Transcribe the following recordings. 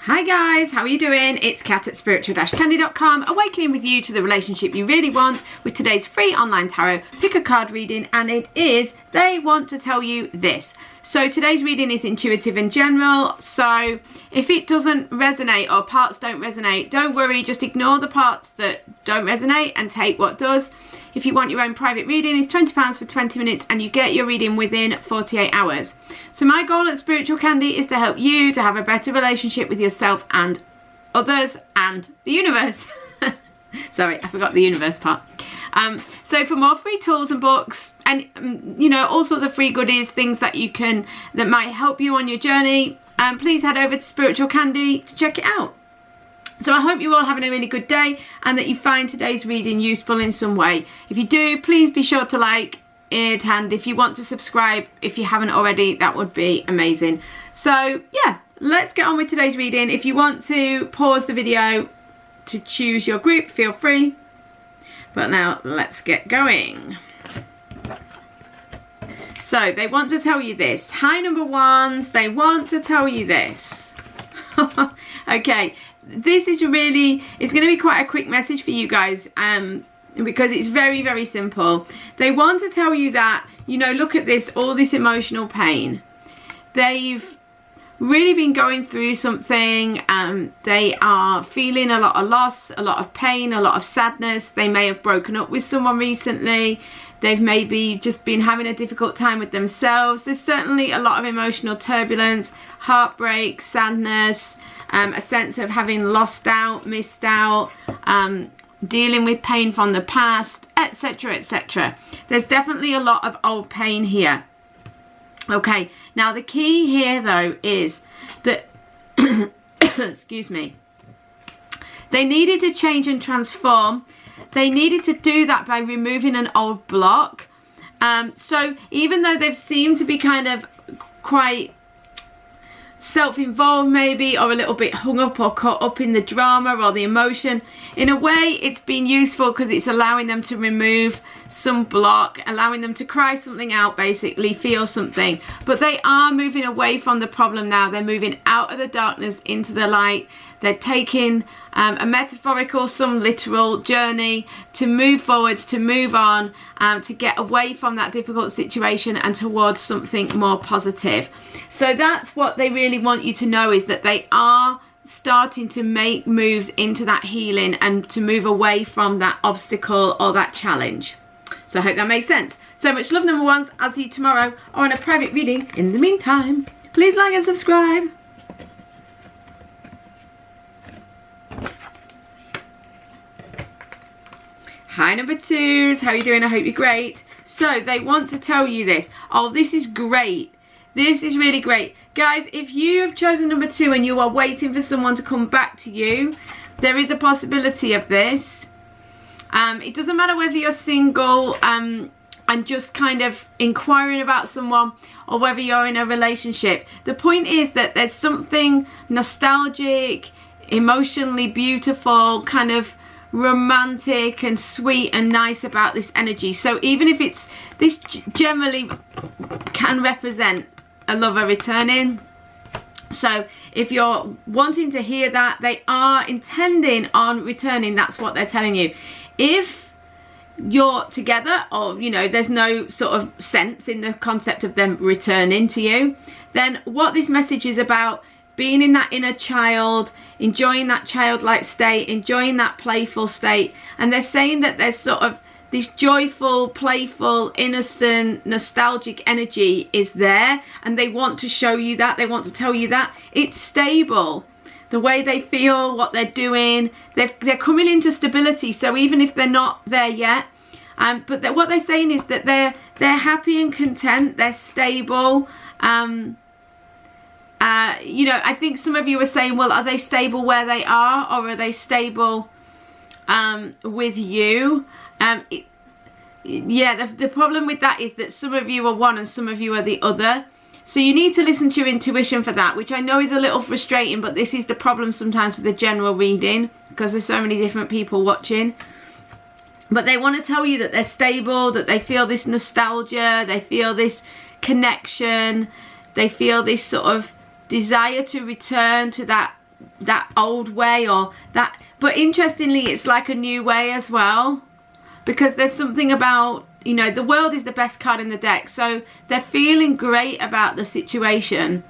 Hi guys, how are you doing? It's Kat at spiritual-candy.com, awakening with you to the relationship you really want with today's free online tarot pick a card reading, and it is They Want to Tell You This. So today's reading is intuitive and general, so if it doesn't resonate or parts don't resonate, don't worry, just ignore the parts that don't resonate and take what does. If you want your own private reading, it's £20 for 20 minutes and you get your reading within 48 hours. So my goal at Spiritual Candy is to help you to have a better relationship with yourself and others and the universe. Sorry, I forgot the universe part. So for more free tools and books and you know, all sorts of free goodies, things that might help you on your journey, please head over to Spiritual Candy to check it out. So I hope you're all having a really good day and that you find today's reading useful in some way. If you do, please be sure to like it, and if you want to subscribe, if you haven't already, that would be amazing. So yeah, let's get on with today's reading. If you want to pause the video to choose your group, feel free. But now let's get going. So they want to tell you this. Hi number ones, they want to tell you this. Okay. This is it's going to be quite a quick message for you guys, because it's very, very simple. They want to tell you that, you know, look at this, all this emotional pain. They've really been going through something. They are feeling a lot of loss, a lot of pain, a lot of sadness. They may have broken up with someone recently. They've maybe just been having a difficult time with themselves. There's certainly a lot of emotional turbulence, heartbreak, sadness, a sense of having lost out, missed out, dealing with pain from the past, etc, etc. There's definitely a lot of old pain here. Okay, now the key here though is that excuse me, they needed to change and transform. They needed to do that by removing an old block. So even though they've seemed to be kind of quite self-involved maybe, or a little bit hung up or caught up in the drama or the emotion, in a way it's been useful because it's allowing them to remove some block, allowing them to cry something out, basically feel something. But they are moving away from the problem now. They're moving out of the darkness into the light. They're taking a metaphorical, some literal journey to move forwards, to move on, to get away from that difficult situation and towards something more positive. So that's what they really want you to know, is that they are starting to make moves into that healing and to move away from that obstacle or that challenge. So I hope that makes sense. So much love number ones. I'll see you tomorrow or on a private reading. In the meantime, please like and subscribe. Hi number twos, how are you doing? I hope you're great. So they want to tell you this. Oh, this is great. This is really great. Guys, if you have chosen number two and you are waiting for someone to come back to you, there is a possibility of this. It doesn't matter whether you're single and just kind of inquiring about someone, or whether you're in a relationship. The point is that there's something nostalgic, emotionally beautiful, kind of romantic and sweet and nice about this energy. So even if it's, this generally can represent a lover returning. So if you're wanting to hear that, they are intending on returning. That's what they're telling you. If you're together, or you know, there's no sort of sense in the concept of them returning to you, then what this message is about, being in that inner child, enjoying that childlike state, enjoying that playful state. And they're saying that there's sort of this joyful, playful, innocent, nostalgic energy is there, and they want to show you that. They want to tell you that it's stable. The way they feel, what they're doing, they're coming into stability. So even if they're not there yet, but what they're saying is that they're happy and content, they're stable. You know, I think some of you are saying, well, are they stable where they are, or are they stable with you? Yeah, the problem with that is that some of you are one and some of you are the other. So you need to listen to your intuition for that, which I know is a little frustrating, but this is the problem sometimes with the general reading, because there's so many different people watching. But they want to tell you that they're stable, that they feel this nostalgia, they feel this connection, they feel this sort of desire to return to that that old way or that, but interestingly it's like a new way as well, because there's something about, you know, the world is the best card in the deck, so they're feeling great about the situation.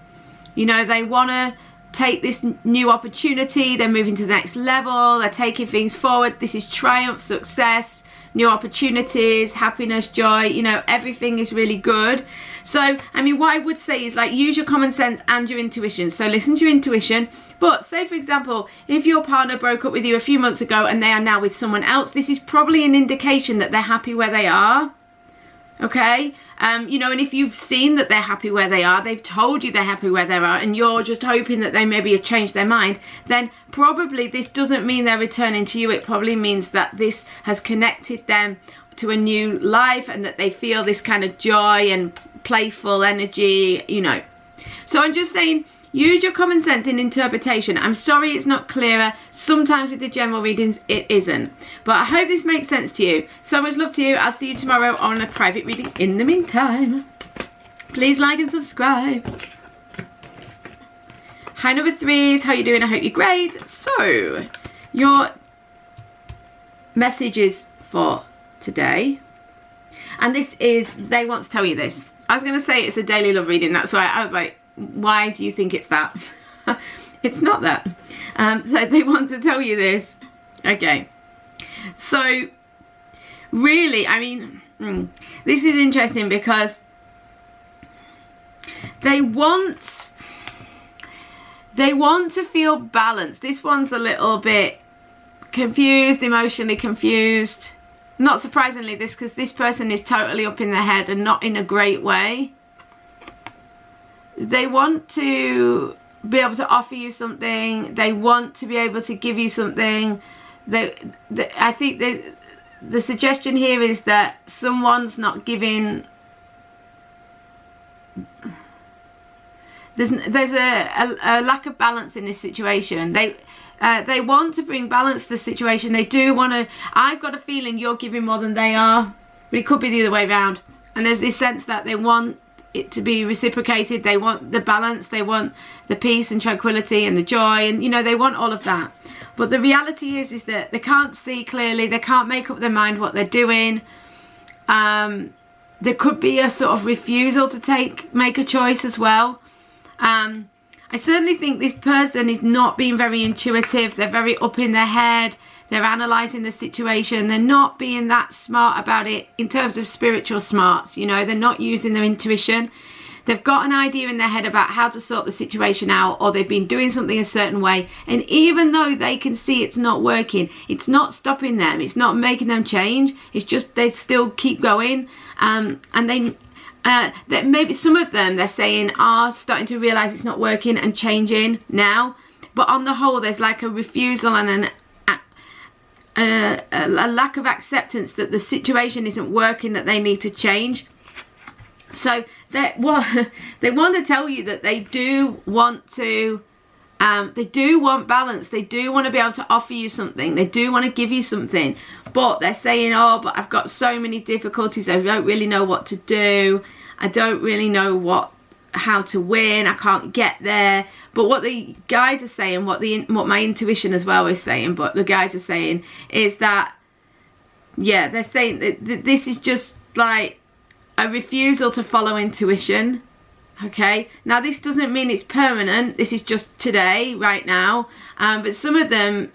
You know, they want to take this new opportunity, they're moving to the next level, they're taking things forward. This is triumph, success, new opportunities, happiness, joy, you know, everything is really good. So, I mean, what I would say is, like, use your common sense and your intuition. So listen to your intuition. But say, for example, if your partner broke up with you a few months ago and they are now with someone else, this is probably an indication that they're happy where they are. Okay? You know, and if you've seen that they're happy where they are, they've told you they're happy where they are, and you're just hoping that they maybe have changed their mind, then probably this doesn't mean they're returning to you. It probably means that this has connected them to a new life and that they feel this kind of joy and playful energy, you know. So I'm just saying, use your common sense in interpretation. I'm sorry it's not clearer. Sometimes with the general readings it isn't. But I hope this makes sense to you. So much love to you. I'll see you tomorrow on a private reading. In the meantime, please like and subscribe. Hi number 3s, how you doing? I hope you're great. So, your messages for today. And this is, they want to tell you this. I was going to say it's a daily love reading. That's why I was like, why do you think it's that? It's not that. So they want to tell you this. Okay. So really, I mean, this is interesting because they want to feel balanced. This one's a little bit confused, emotionally confused. Not surprisingly, because this person is totally up in their head and not in a great way. They want to be able to offer you something. They want to be able to give you something. I think the suggestion here is that someone's not giving. There's a lack of balance in this situation. They want to bring balance to the situation. They do want to. I've got a feeling you're giving more than they are, but it could be the other way around. And there's this sense that they want it to be reciprocated. They want the balance, they want the peace and tranquility and the joy, and you know, they want all of that. But the reality is that they can't see clearly, they can't make up their mind what they're doing. There could be a sort of refusal to make a choice as well. I certainly think this person is not being very intuitive. They're very up in their head. They're analysing the situation. They're not being that smart about it in terms of spiritual smarts. You know, they're not using their intuition. They've got an idea in their head about how to sort the situation out, or they've been doing something a certain way. And even though they can see it's not working, it's not stopping them. It's not making them change. It's just they still keep going. And that maybe some of them, they're saying, are starting to realise it's not working and changing now. But on the whole, there's like a refusal and a lack of acceptance that the situation isn't working, that they need to change. So they want to tell you that they do want to, they do want balance. They do want to be able to offer you something. They do want to give you something. But they're saying, oh, but I've got so many difficulties. I don't really know what to do. I don't really know how to win. I can't get there. But what the guides are saying, what my intuition as well is saying, but the guides are saying is that, yeah, they're saying that this is just like a refusal to follow intuition. Okay, now this doesn't mean it's permanent. This is just today, right now. But some of them,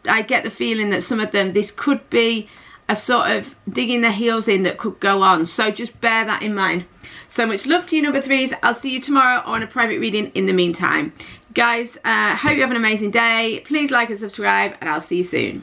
I get the feeling that some of them, this could be a sort of digging their heels in that could go on. So just bear that in mind. So much love to you, number 3s. I'll see you tomorrow on a private reading in the meantime. Guys, hope you have an amazing day. Please like and subscribe, and I'll see you soon.